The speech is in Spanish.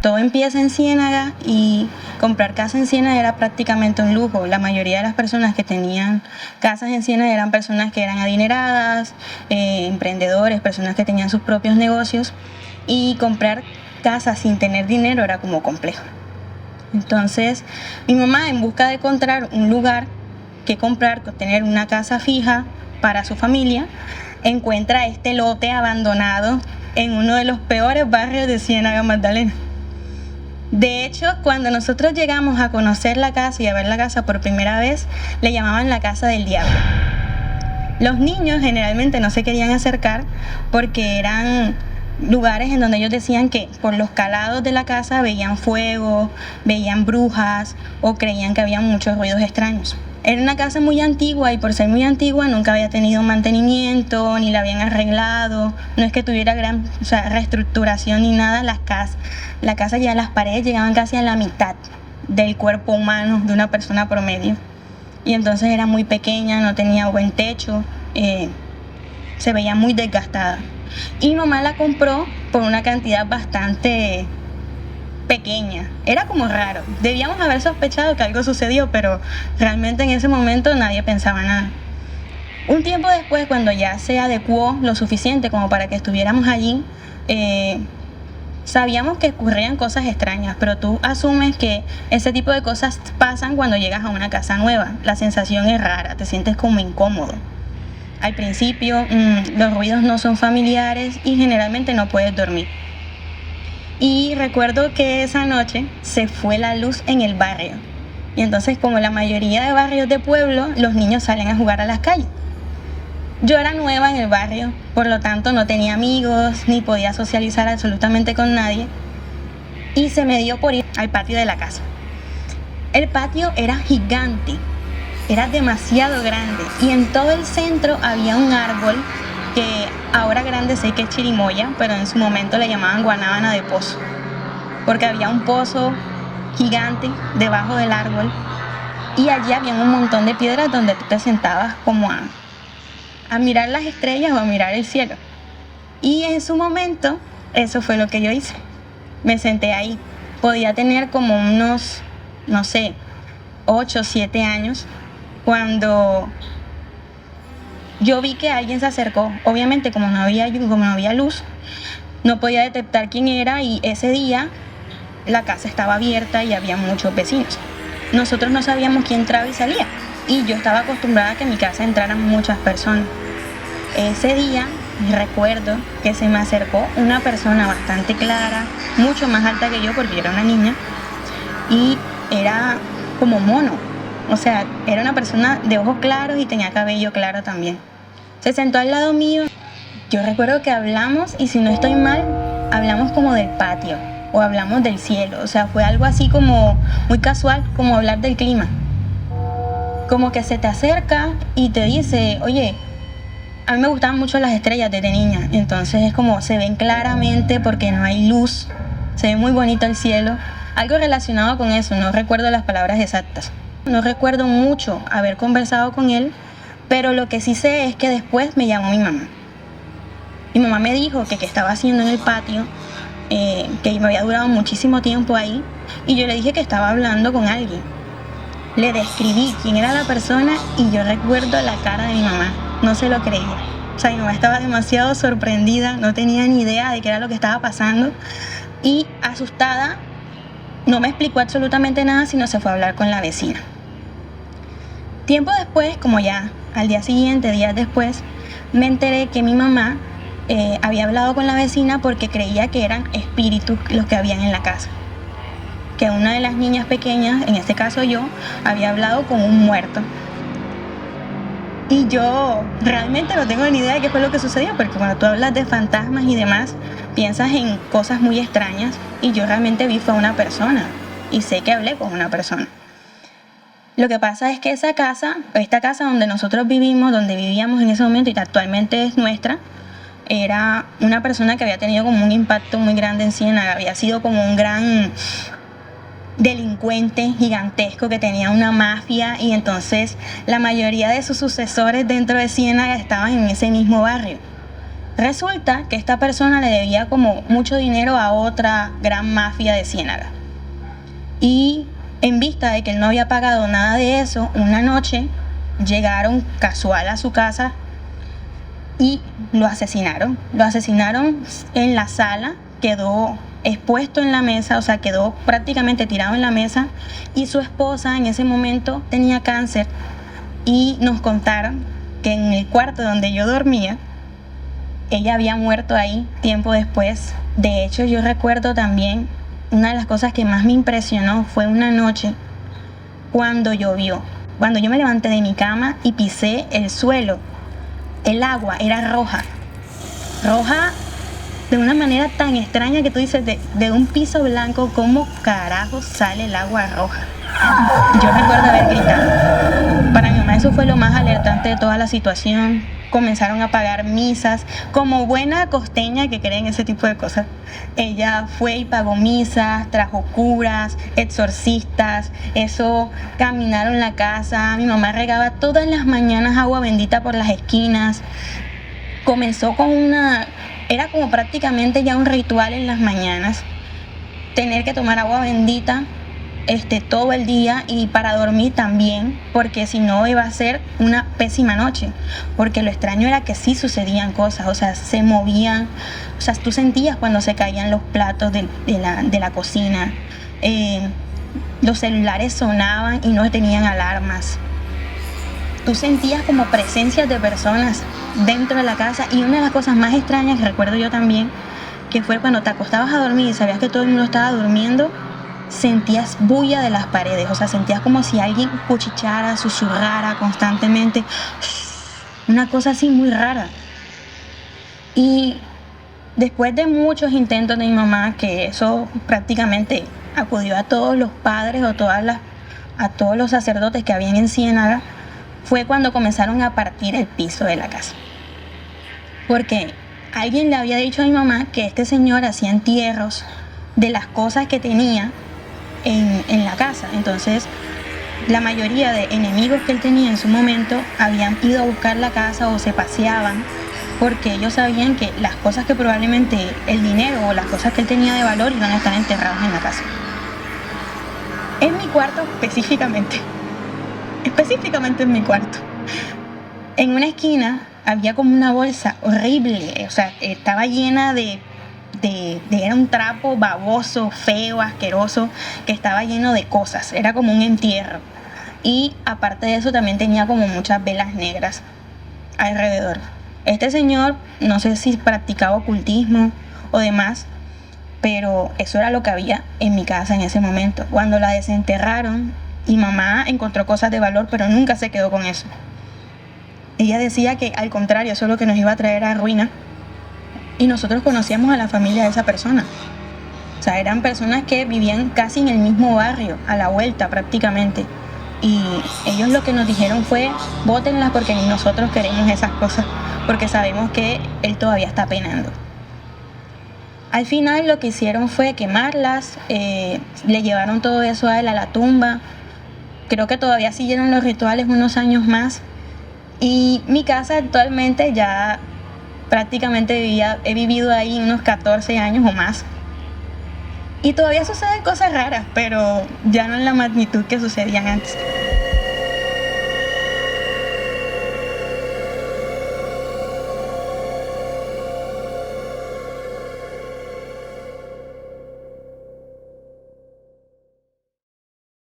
Todo empieza en Ciénaga y comprar casa en Ciénaga era prácticamente un lujo. La mayoría de las personas que tenían casas en Ciénaga eran personas que eran adineradas, emprendedores, personas que tenían sus propios negocios, y comprar casa sin tener dinero era como complejo. Entonces mi mamá, en busca de encontrar un lugar que comprar, tener una casa fija para su familia, encuentra este lote abandonado en uno de los peores barrios de Ciénaga Magdalena. De hecho, cuando nosotros llegamos a conocer la casa y a ver la casa por primera vez, le llamaban la casa del diablo. Los niños generalmente no se querían acercar porque eran lugares en donde ellos decían que por los calados de la casa veían fuego, veían brujas o creían que había muchos ruidos extraños. Era una casa muy antigua y por ser muy antigua nunca había tenido mantenimiento, ni la habían arreglado. No es que tuviera gran reestructuración ni nada. La casa ya, las paredes llegaban casi a la mitad del cuerpo humano de una persona promedio. Y entonces era muy pequeña, no tenía buen techo, se veía muy desgastada. Y mi mamá la compró por una cantidad bastante pequeña. Era como raro. Debíamos haber sospechado que algo sucedió, pero realmente en ese momento nadie pensaba nada. Un tiempo después, cuando ya se adecuó lo suficiente como para que estuviéramos allí, sabíamos que ocurrían cosas extrañas, pero tú asumes que ese tipo de cosas pasan cuando llegas a una casa nueva. La sensación es rara, te sientes como incómodo. Al principio, los ruidos no son familiares y generalmente no puedes dormir. Y recuerdo que esa noche se fue la luz en el barrio. Y entonces, como la mayoría de barrios de pueblo, los niños salen a jugar a las calles. Yo era nueva en el barrio, por lo tanto no tenía amigos, ni podía socializar absolutamente con nadie. Y se me dio por ir al patio de la casa. El patio era gigante, era demasiado grande. Y en todo el centro había un árbol que ahora grande sé que es chirimoya, pero en su momento le llamaban guanábana de pozo, porque había un pozo gigante debajo del árbol y allí había un montón de piedras donde tú te sentabas como a mirar las estrellas o a mirar el cielo. Y en su momento eso fue lo que yo hice. Me senté ahí. Podía tener como unos, 8 o 7 años cuando yo vi que alguien se acercó. Obviamente como no había luz, no podía detectar quién era, y ese día la casa estaba abierta y había muchos vecinos. Nosotros no sabíamos quién entraba y salía, y yo estaba acostumbrada a que en mi casa entraran muchas personas. Ese día recuerdo que se me acercó una persona bastante clara, mucho más alta que yo porque yo era una niña, y era como mono. O sea, era una persona de ojos claros y tenía cabello claro también. Se sentó al lado mío. Yo recuerdo que hablamos, y si no estoy mal, hablamos como del patio o hablamos del cielo. O sea, fue algo así como muy casual, como hablar del clima. Como que se te acerca y te dice, oye, a mí me gustaban mucho las estrellas desde niña. Entonces es como se ven claramente porque no hay luz. Se ve muy bonito el cielo. Algo relacionado con eso, no recuerdo las palabras exactas. No recuerdo mucho haber conversado con él, pero lo que sí sé es que después me llamó mi mamá. Mi mamá me dijo que qué estaba haciendo en el patio, que me había durado muchísimo tiempo ahí, y yo le dije que estaba hablando con alguien. Le describí quién era la persona y yo recuerdo la cara de mi mamá. No se lo creía. O sea, mi mamá estaba demasiado sorprendida, no tenía ni idea de qué era lo que estaba pasando, y asustada no me explicó absolutamente nada, sino se fue a hablar con la vecina. Tiempo después, como ya al día siguiente, días después, me enteré que mi mamá había hablado con la vecina porque creía que eran espíritus los que habían en la casa. Que una de las niñas pequeñas, en este caso yo, había hablado con un muerto. Y yo realmente no tengo ni idea de qué fue lo que sucedió, porque cuando tú hablas de fantasmas y demás, piensas en cosas muy extrañas, y yo realmente vi fue a una persona, y sé que hablé con una persona. Lo que pasa es que esta casa donde nosotros vivimos, donde vivíamos en ese momento y que actualmente es nuestra, era una persona que había tenido como un impacto muy grande en Ciénaga. Había sido como un gran delincuente gigantesco que tenía una mafia, y entonces la mayoría de sus sucesores dentro de Ciénaga estaban en ese mismo barrio. Resulta que esta persona le debía como mucho dinero a otra gran mafia de Ciénaga. Y en vista de que él no había pagado nada de eso, una noche llegaron casual a su casa y lo asesinaron. Lo asesinaron en la sala, quedó expuesto en la mesa, o sea, quedó prácticamente tirado en la mesa, y su esposa en ese momento tenía cáncer y nos contaron que en el cuarto donde yo dormía, ella había muerto ahí tiempo después. De hecho, yo recuerdo también, una de las cosas que más me impresionó fue una noche cuando llovió. Cuando yo me levanté de mi cama y pisé el suelo, el agua era roja. Roja de una manera tan extraña que tú dices, de un piso blanco, ¿cómo carajo sale el agua roja? Yo recuerdo haber gritado. Para mi mamá eso fue lo más alertante de toda la situación. Comenzaron a pagar misas. Como buena costeña que cree en ese tipo de cosas, ella fue y pagó misas, trajo curas, exorcistas. Eso, caminaron la casa. Mi mamá regaba todas las mañanas agua bendita por las esquinas. Comenzó con era como prácticamente ya un ritual en las mañanas, tener que tomar agua bendita todo el día, y para dormir también, porque si no iba a ser una pésima noche. Porque lo extraño era que sí sucedían cosas, o sea, se movían, o sea, tú sentías cuando se caían los platos de la cocina, los celulares sonaban y no tenían alarmas. Tú sentías como presencias de personas dentro de la casa. Y una de las cosas más extrañas que recuerdo yo también, que fue cuando te acostabas a dormir y sabías que todo el mundo estaba durmiendo, sentías bulla de las paredes, o sea, sentías como si alguien cuchichara, susurrara constantemente, una cosa así muy rara. Y después de muchos intentos de mi mamá, que eso prácticamente acudió a todos los padres o a todos los sacerdotes que habían en Ciénaga, fue cuando comenzaron a partir el piso de la casa. Porque alguien le había dicho a mi mamá que este señor hacía entierros de las cosas que tenía en la casa. Entonces, la mayoría de enemigos que él tenía en su momento habían ido a buscar la casa o se paseaban, porque ellos sabían que las cosas que probablemente, el dinero o las cosas que él tenía de valor, iban a estar enterradas en la casa. En mi cuarto específicamente en mi cuarto, en una esquina había como una bolsa horrible, o sea, estaba llena era un trapo baboso, feo, asqueroso, que estaba lleno de cosas, era como un entierro. Y aparte de eso también tenía como muchas velas negras alrededor. Este señor, no sé si practicaba ocultismo o demás, pero eso era lo que había en mi casa en ese momento. Cuando la desenterraron, y mamá encontró cosas de valor, pero nunca se quedó con eso. Ella decía que al contrario, eso es lo que nos iba a traer a ruina. Y nosotros conocíamos a la familia de esa persona. O sea, eran personas que vivían casi en el mismo barrio, a la vuelta prácticamente. Y ellos lo que nos dijeron fue, bótenlas porque ni nosotros queremos esas cosas, porque sabemos que él todavía está penando. Al final lo que hicieron fue quemarlas, le llevaron todo eso a él a la tumba. Creo que todavía siguieron los rituales unos años más. Y mi casa actualmente ya prácticamente he vivido ahí unos 14 años o más. Y todavía suceden cosas raras, pero ya no en la magnitud que sucedían antes.